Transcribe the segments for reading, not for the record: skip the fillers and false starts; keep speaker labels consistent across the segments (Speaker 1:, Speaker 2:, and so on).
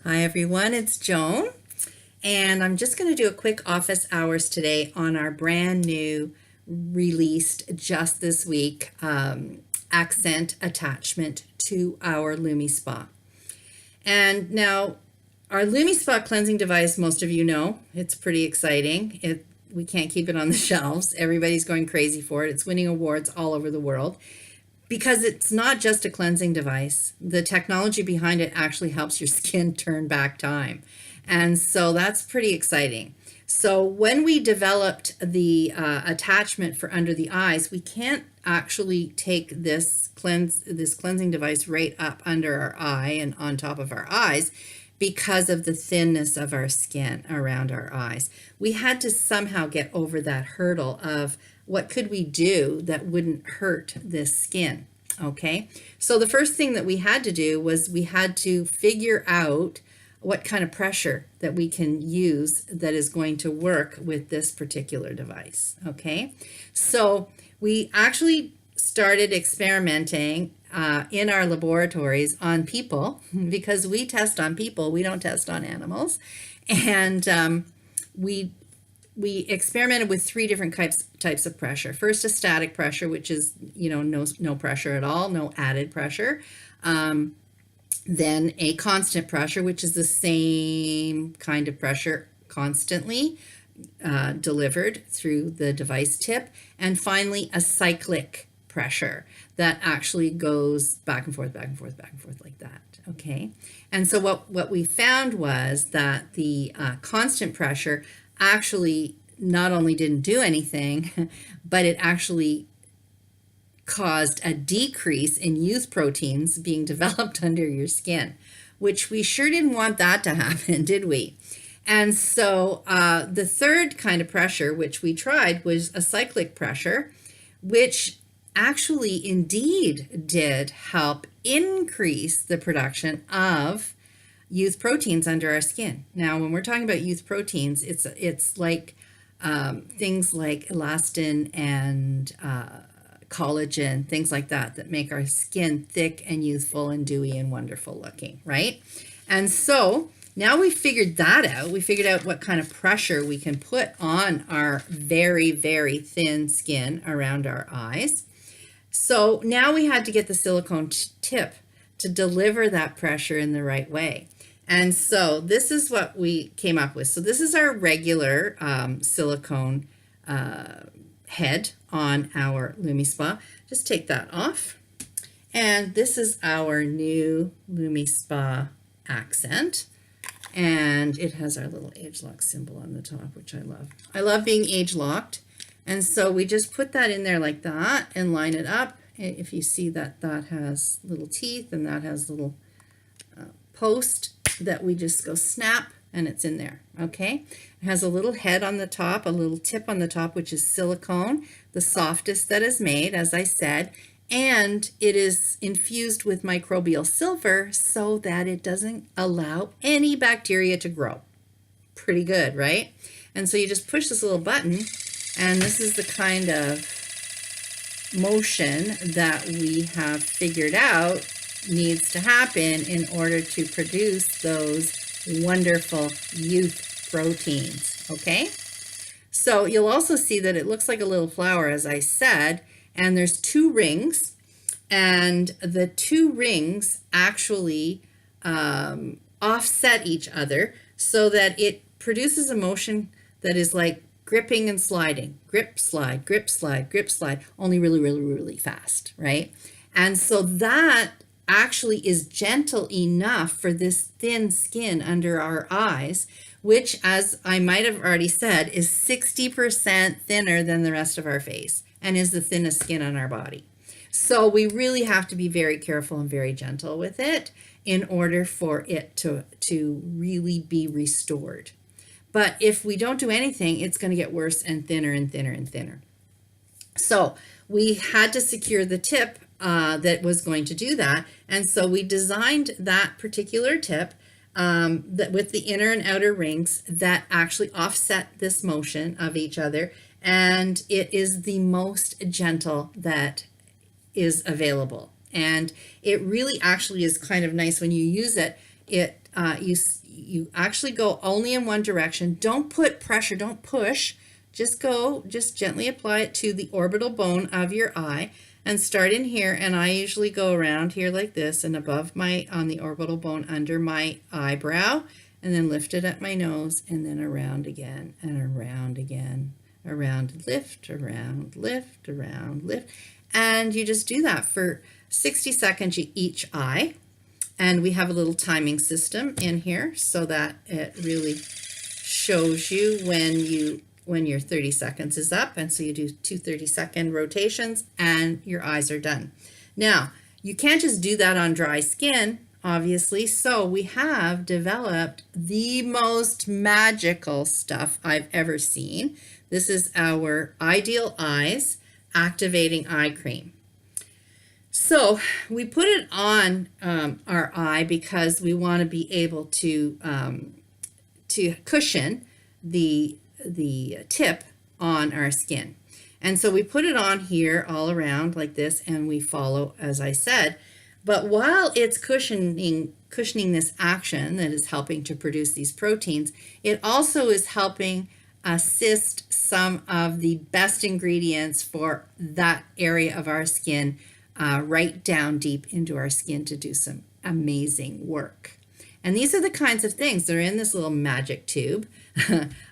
Speaker 1: Hi everyone, it's Joan, and I'm just going to do a quick office hours today on our brand new, released just this week, accent attachment to our LumiSpa. And now, our LumiSpa cleansing device, most of you know, it's pretty exciting. We can't keep it on the shelves. Everybody's going crazy for it. It's winning awards all over the world. Because it's not just a cleansing device, the technology behind it actually helps your skin turn back time. And so that's pretty exciting. So when we developed the attachment for under the eyes, we can't actually take this cleansing device right up under our eye and on top of our eyes because of the thinness of our skin around our eyes. We had to somehow get over that hurdle of what could we do that wouldn't hurt this skin, okay? So the first thing that we had to do was we had to figure out what kind of pressure that we can use that is going to work with this particular device, okay? So we actually started experimenting in our laboratories on people because we test on people, we don't test on animals. And we experimented with three different types of pressure. First, a static pressure, which is, no pressure at all, no added pressure. Then a constant pressure, which is the same kind of pressure constantly delivered through the device tip. And finally, a cyclic pressure that actually goes back and forth, back and forth, back and forth like that. Okay. And so what we found was that the constant pressure actually not only didn't do anything, but it actually caused a decrease in youth proteins being developed under your skin, which we sure didn't want that to happen, did we? And so the third kind of pressure, which we tried, was a cyclic pressure, which actually indeed did help increase the production of youth proteins under our skin. Now, when we're talking about youth proteins, it's like things like elastin and collagen, things like that make our skin thick and youthful and dewy and wonderful looking, right? And so now we figured that out. We figured out what kind of pressure we can put on our very, very thin skin around our eyes. So now we had to get the silicone tip to deliver that pressure in the right way. And so this is what we came up with. So this is our regular silicone head on our LumiSpa. Just take that off. And this is our new LumiSpa Accent. And it has our little age lock symbol on the top, which I love. I love being age locked. And so we just put that in there like that and line it up. If you see that that has little teeth and that has little post that we just go snap and it's in there, okay? It has a little head on the top, a little tip on the top, which is silicone, the softest that is made, as I said, and it is infused with microbial silver so that it doesn't allow any bacteria to grow. Pretty good, right? And so you just push this little button, and this is the kind of motion that we have figured out needs to happen in order to produce those wonderful youth proteins, okay? So you'll also see that it looks like a little flower, as I said, and there's two rings, and the two rings actually offset each other so that it produces a motion that is like gripping and sliding, grip, slide, grip, slide, grip, slide, only really, really, really fast, right? And so that actually is gentle enough for this thin skin under our eyes, which, as I might have already said, is 60% thinner than the rest of our face and is the thinnest skin on our body. So we really have to be very careful and very gentle with it in order for it to really be restored. But if we don't do anything, it's going to get worse and thinner and thinner and thinner. So we had to secure the tip that was going to do that. And so we designed that particular tip that with the inner and outer rings that actually offset this motion of each other. And it is the most gentle that is available. And it really actually is kind of nice when you use it. You actually go only in one direction. Don't put pressure, don't push. Just gently apply it to the orbital bone of your eye and start in here. And I usually go around here like this and on the orbital bone under my eyebrow, and then lift it at my nose and then around again and around again, around, lift, around, lift, around, lift. And you just do that for 60 seconds each eye. And we have a little timing system in here so that it really shows you when your 30 seconds is up. And so you do 2 30-second rotations and your eyes are done. Now, you can't just do that on dry skin, obviously. So we have developed the most magical stuff I've ever seen. This is our Ideal Eyes Activating Eye Cream. So we put it on our eye because we want to be able to cushion the tip on our skin. And so we put it on here all around like this, and we follow, as I said. But while it's cushioning this action that is helping to produce these proteins, it also is helping assist some of the best ingredients for that area of our skin right down deep into our skin to do some amazing work. And these are the kinds of things that are in this little magic tube.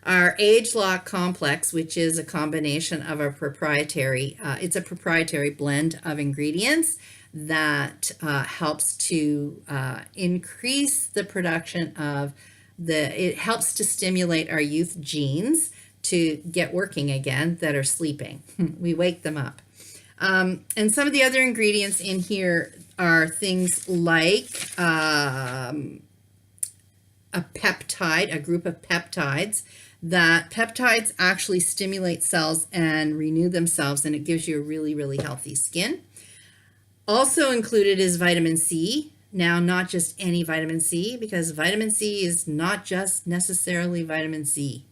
Speaker 1: Our Age Lock Complex, which is a combination of our proprietary, it's a proprietary blend of ingredients that helps to increase the production of it helps to stimulate our youth genes to get working again that are sleeping. We wake them up. And some of the other ingredients in here are things like a peptide, a group of peptides. That peptides actually stimulate cells and renew themselves, and it gives you a really, really healthy skin. Also included is vitamin C. Now, not just any vitamin C, because vitamin C is not just necessarily vitamin C.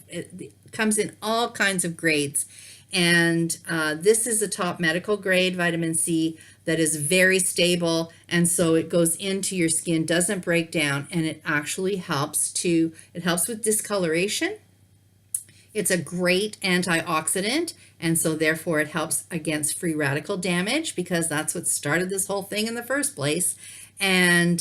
Speaker 1: It comes in all kinds of grades. And this is a top medical grade vitamin C that is very stable. And so it goes into your skin, doesn't break down, and it actually helps with discoloration. It's a great antioxidant. And so therefore it helps against free radical damage, because that's what started this whole thing in the first place. And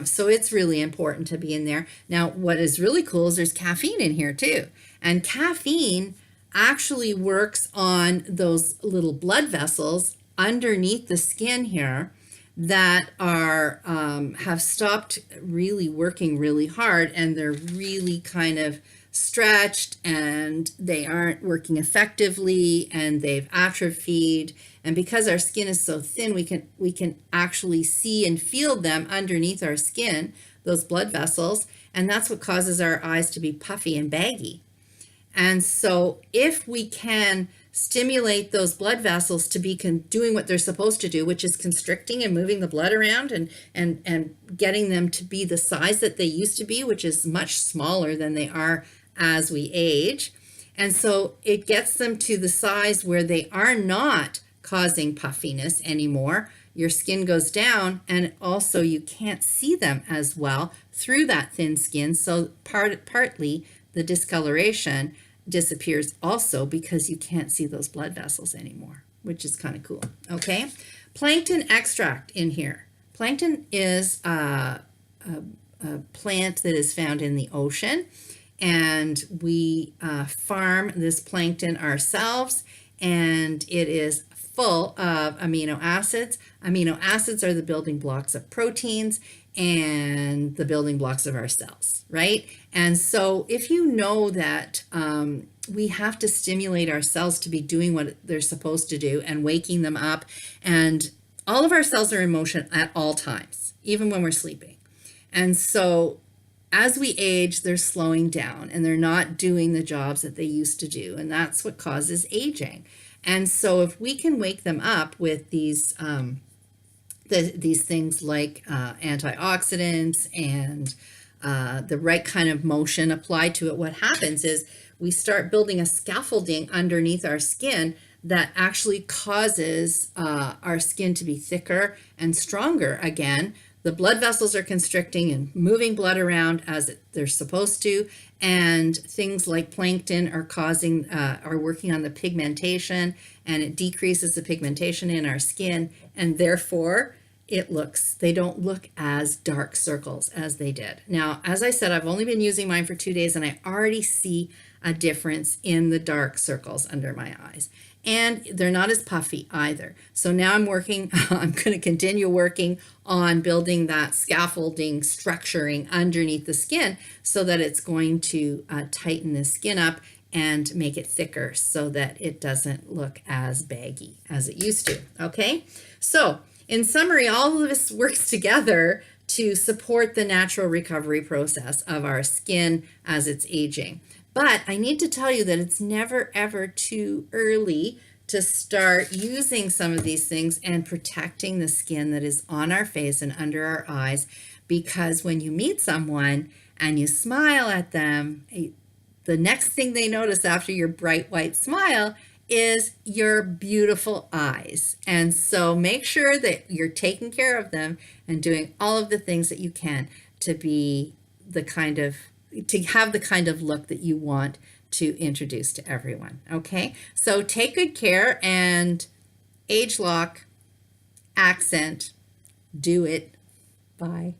Speaker 1: so it's really important to be in there. Now, what is really cool is there's caffeine in here too. And caffeine actually works on those little blood vessels underneath the skin here that are have stopped really working really hard, and they're really kind of stretched and they aren't working effectively and they've atrophied. And because our skin is so thin, we can actually see and feel them underneath our skin, those blood vessels, and that's what causes our eyes to be puffy and baggy. And so if we can stimulate those blood vessels to be doing what they're supposed to do, which is constricting and moving the blood around and getting them to be the size that they used to be, which is much smaller than they are as we age. And so it gets them to the size where they are not causing puffiness anymore. Your skin goes down, and also you can't see them as well through that thin skin. So partly the discoloration disappears also because you can't see those blood vessels anymore, which is kind of cool. Okay, plankton extract in here. Plankton is a plant that is found in the ocean, and we farm this plankton ourselves, and it is full of amino acids. Amino acids are the building blocks of proteins and the building blocks of our cells, right? And so if you know that we have to stimulate our cells to be doing what they're supposed to do and waking them up, and all of our cells are in motion at all times, even when we're sleeping. And so as we age, they're slowing down and they're not doing the jobs that they used to do. And that's what causes aging. And so if we can wake them up with these things like antioxidants and the right kind of motion applied to it, what happens is we start building a scaffolding underneath our skin that actually causes our skin to be thicker and stronger again, the blood vessels are constricting and moving blood around as they're supposed to, and things like plankton are are working on the pigmentation, and it decreases the pigmentation in our skin, and therefore they don't look as dark circles as they did. Now, as I said, I've only been using mine for 2 days and I already see a difference in the dark circles under my eyes. And they're not as puffy either. So now I'm going to continue working on building that scaffolding structuring underneath the skin so that it's going to tighten the skin up and make it thicker so that it doesn't look as baggy as it used to. Okay, so in summary, all of this works together to support the natural recovery process of our skin as it's aging. But I need to tell you that it's never ever too early to start using some of these things and protecting the skin that is on our face and under our eyes, because when you meet someone and you smile at them, the next thing they notice after your bright white smile is your beautiful eyes. And so make sure that you're taking care of them and doing all of the things that you can to have the kind of look that you want to introduce to everyone. Okay, so take good care, and age lock, accent, do it. Bye.